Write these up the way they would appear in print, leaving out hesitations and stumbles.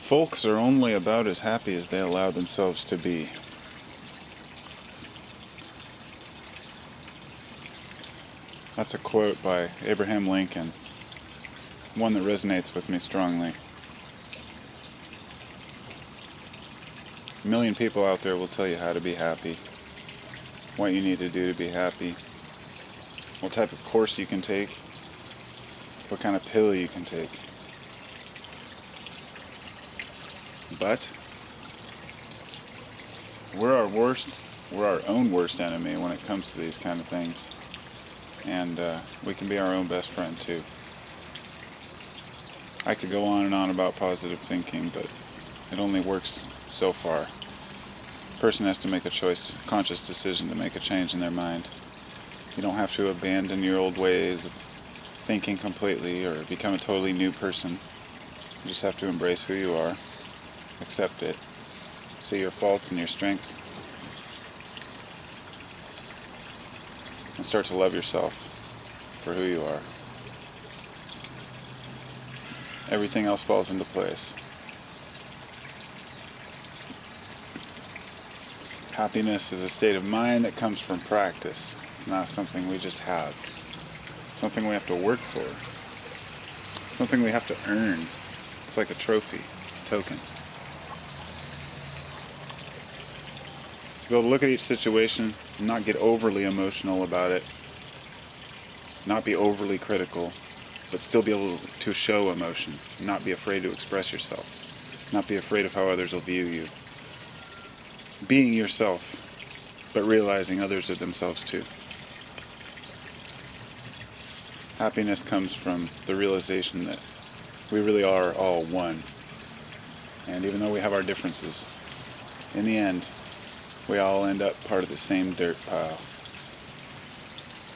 Folks are only about as happy as they allow themselves to be. That's a quote by Abraham Lincoln, one that resonates with me strongly. A million people out there will tell you how to be happy, what you need to do to be happy, what type of course you can take, what kind of pill you can take. But we're our own worst enemy when it comes to these kind of things. And we can be our own best friend too. I could go on and on about positive thinking, but it only works so far. A person has to make a conscious decision to make a change in their mind. You don't have to abandon your old ways of thinking completely or become a totally new person. You just have to embrace who you are, accept it, see your faults and your strengths, and start to love yourself for who you are. Everything else falls into place. Happiness is a state of mind that comes from practice. It's not something we just have. It's something we have to work for. Something we have to earn. It's like a trophy, token. To be able to look at each situation and not get overly emotional about it, not be overly critical, but still be able to show emotion, not be afraid to express yourself, not be afraid of how others will view you. Being yourself, but realizing others are themselves too. Happiness comes from the realization that we really are all one. And even though we have our differences, in the end, we all end up part of the same dirt pile.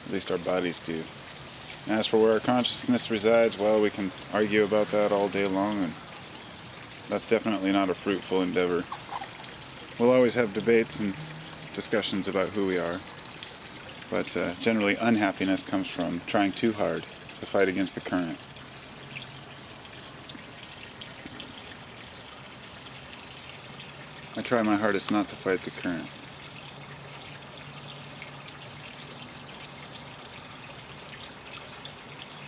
At least our bodies do. And as for where our consciousness resides, well, we can argue about that all day long, and that's definitely not a fruitful endeavor. We'll always have debates and discussions about who we are, but generally unhappiness comes from trying too hard to fight against the current. I try my hardest not to fight the current.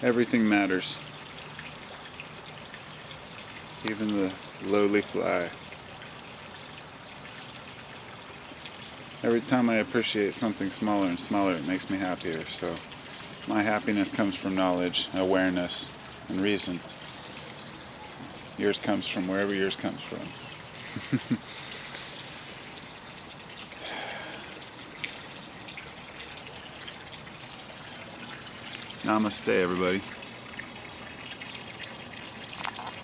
Everything matters. Even the lowly fly. Every time I appreciate something smaller and smaller, it makes me happier. So my happiness comes from knowledge, awareness, and reason. Yours comes from wherever yours comes from. Namaste, everybody.